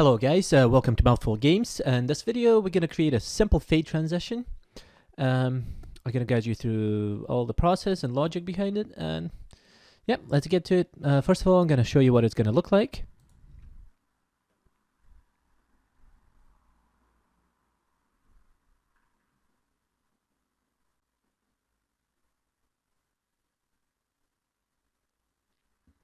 Hello guys, welcome to Mouthful Games. And in this video we're going to create a simple fade transition. I'm going to guide you through all the process and logic behind it, and yeah, let's get to it. First of all, I'm going to show you what it's going to look like.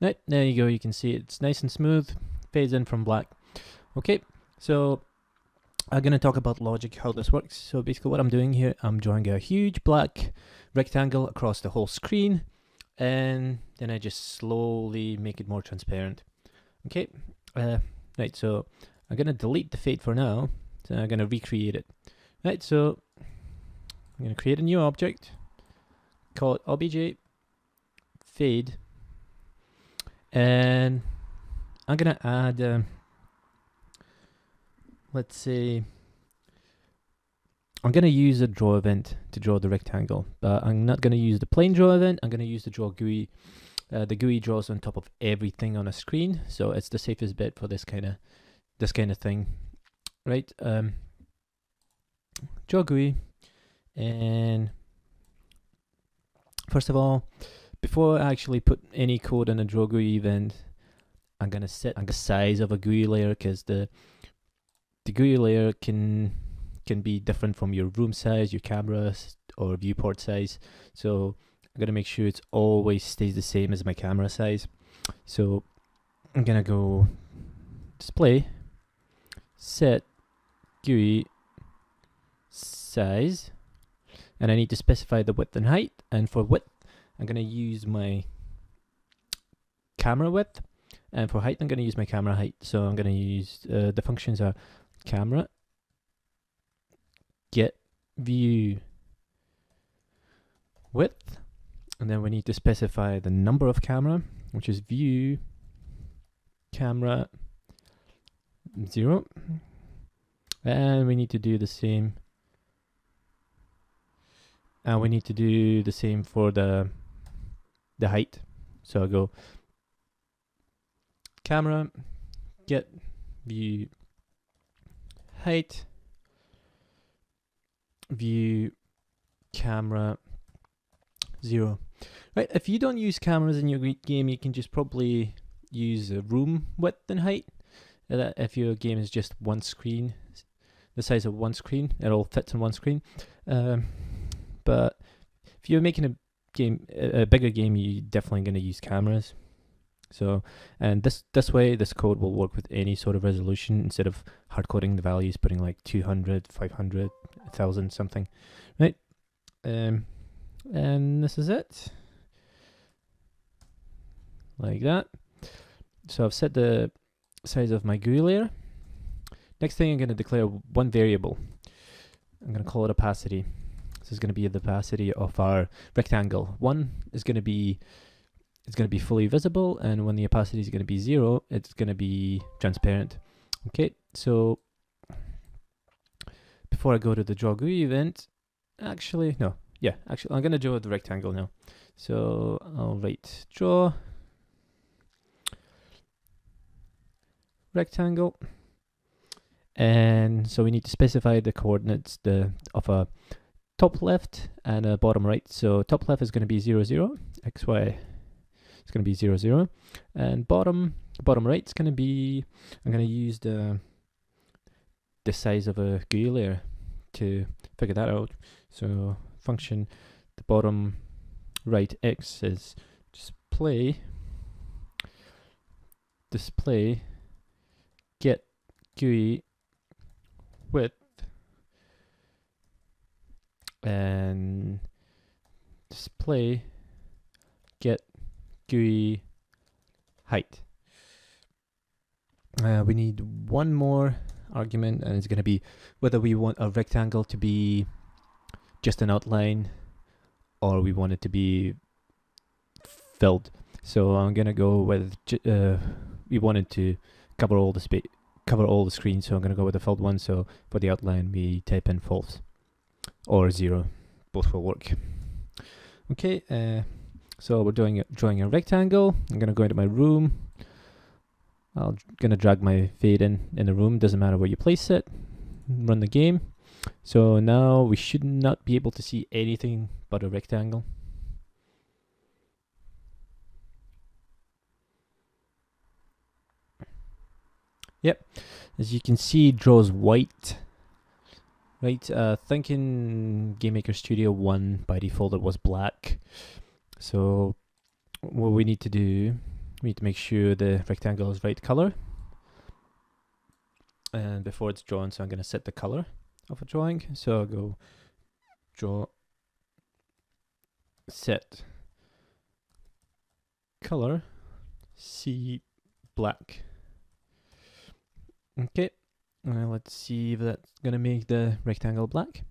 Right, there you go, you can see it's nice and smooth, fades in from black. Okay, so I'm going to talk about logic, how this works. So basically what I'm doing here, I'm drawing a huge black rectangle across the whole screen, and then I just slowly make it more transparent. Okay, right, so I'm going to delete the fade for now, so I'm going to recreate it. Right, so I'm going to create a new object, call it obj fade, and I'm going to add, let's say, I'm going to use a draw event to draw the rectangle, but I'm not going to use the plain draw event. I'm going to use the draw GUI. The GUI draws on top of everything on a screen, so it's the safest bet for this kind of thing, right? Draw GUI, and first of all, before I actually put any code in a draw GUI event, I'm gonna set the size of a GUI layer, because the GUI layer can be different from your room size, your camera, or viewport size. So I'm gonna make sure it's always stays the same as my camera size. So I'm gonna go display, set GUI size, and I need to specify the width and height. And for width, I'm gonna use my camera width, and for height, I'm gonna use my camera height. So I'm gonna use the functions are camera get view width, and then we need to specify the number of camera, which is view camera 0, and we need to do the same. And we need to do the same for the height. So I'll go camera get view height view camera 0. Right, if you don't use cameras in your game, you can just probably use a room width and height. If your game is just one screen, the size of one screen, it all fits on one screen. But if you're making a bigger game, you're definitely going to use cameras. So, and this way, this code will work with any sort of resolution, instead of hard coding the values, putting like 200, 500, 1000 something, right? And this is it, like that. So I've set the size of my GUI layer. Next thing, I'm going to declare one variable. I'm going to call it opacity. This is going to be the opacity of our rectangle. 1 is going to be fully visible, and when the opacity is going to be 0, it's going to be transparent. Okay, so before I go to the draw GUI event, I'm going to draw the rectangle now. So I'll write draw rectangle, and so we need to specify the coordinates of a top left and a bottom right. So top left is going to be 0, 0, xy. It's going to be 0, 0, and bottom right is going to be, I'm going to use the size of a GUI layer to figure that out. So function, the bottom right x is display get GUI width, and display get GUI height. We need one more argument, and it's going to be whether we want a rectangle to be just an outline, or we want it to be filled. So I'm going to go with we wanted to cover all the screen, so I'm going to go with the filled one. So for the outline, we type in false or 0, both will work. Okay, so we're drawing a rectangle. I'm going to go into my room. I'm gonna drag my fade in the room, doesn't matter where you place it. Run the game. So now we should not be able to see anything but a rectangle. Yep, as you can see, it draws white. Right, I think in GameMaker Studio 1 by default it was black. So what we need to do, we need to make sure the rectangle is right color. And before it's drawn, so I'm going to set the color of a drawing. So I'll go draw, set color, C black. Okay, let's see if that's going to make the rectangle black.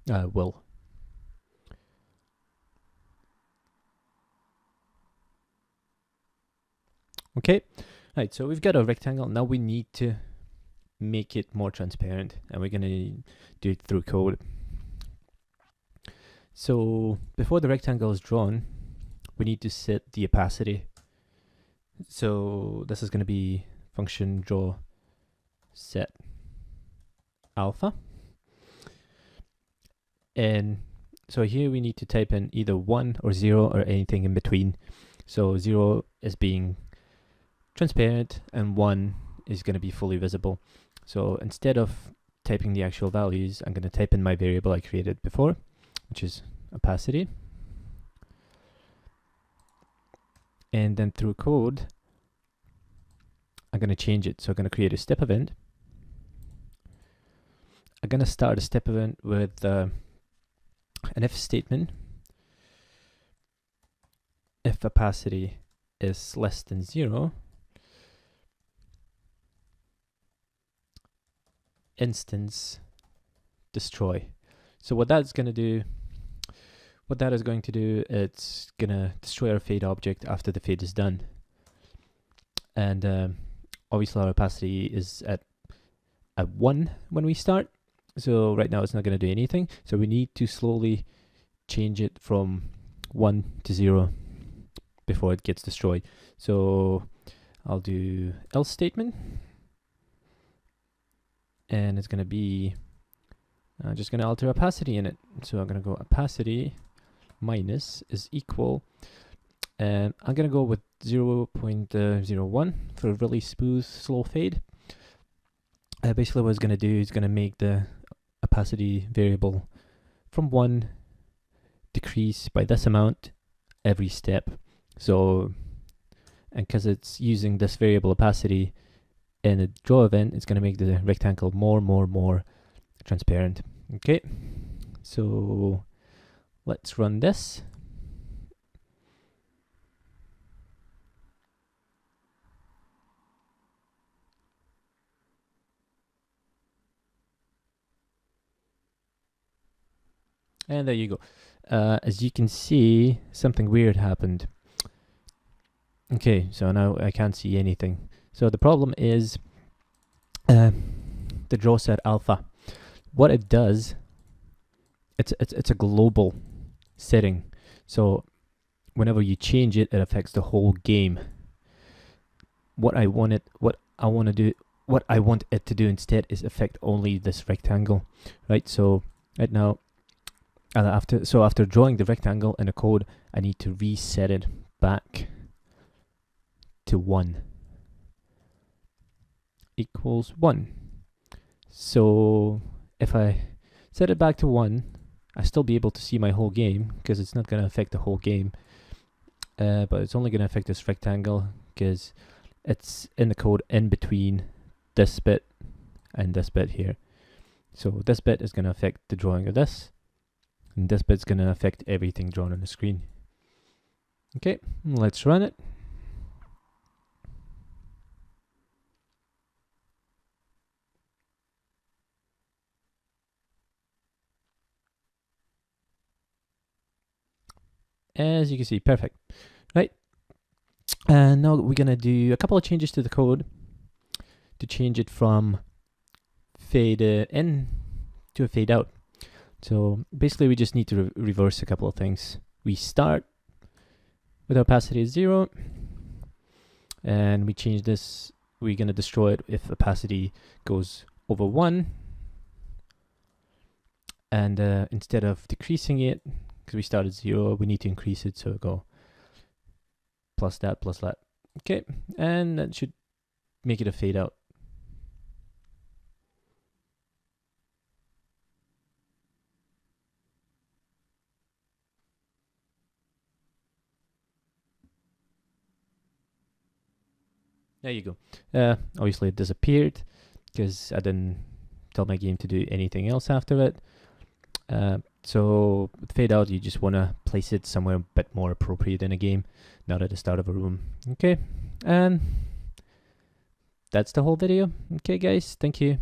Will. Okay, right, so we've got a rectangle. Now we need to make it more transparent, and we're going to do it through code. So before the rectangle is drawn, we need to set the opacity. So this is going to be function draw set alpha. And so here we need to type in either 1 or 0 or anything in between. So 0 is being transparent and 1 is going to be fully visible. So instead of typing the actual values, I'm going to type in my variable I created before, which is opacity. And then through code, I'm going to change it. So I'm going to create a step event. I'm going to start a step event with an if statement. If opacity is less than 0, instance destroy. So what that's going to do, it's going to destroy our fade object after the fade is done. And obviously our opacity is at 1 when we start. So right now it's not going to do anything. So we need to slowly change it from 1 to 0 before it gets destroyed. So I'll do else statement. And it's going to be, I'm just going to alter opacity in it. So I'm going to go opacity minus is equal. And I'm going to go with 0.01 for a really smooth, slow fade. Basically what it's going to do is going to make the opacity variable from 1 decrease by this amount every step. So, and because it's using this variable opacity in a draw event, it's going to make the rectangle more transparent. Okay, so let's run this. And there you go. As you can see, something weird happened. Okay, so now I can't see anything. So the problem is the draw set alpha. What it does, it's a global setting. So whenever you change it, it affects the whole game. What I want it to do instead is affect only this rectangle, right? So right now, after drawing the rectangle in a code, I need to reset it back to 1 equals 1. So if I set it back to 1, I still be able to see my whole game because it's not going to affect the whole game, but it's only going to affect this rectangle because it's in the code in between this bit and this bit here. So this bit is going to affect the drawing of this, and this bit's going to affect everything drawn on the screen. Okay, let's run it. As you can see, perfect, right? And now we're going to do a couple of changes to the code to change it from fade in to a fade out. So basically we just need to reverse a couple of things. We start with opacity at 0, and we change this. We're going to destroy it if opacity goes over 1. And instead of decreasing it, because we started 0, we need to increase it, so it'll go plus that, plus that. Okay, and that should make it a fade out. There you go. Obviously it disappeared because I didn't tell my game to do anything else after it. So with fade out, you just want to place it somewhere a bit more appropriate in a game, not at the start of a room. Okay, and that's the whole video. Okay guys, thank you.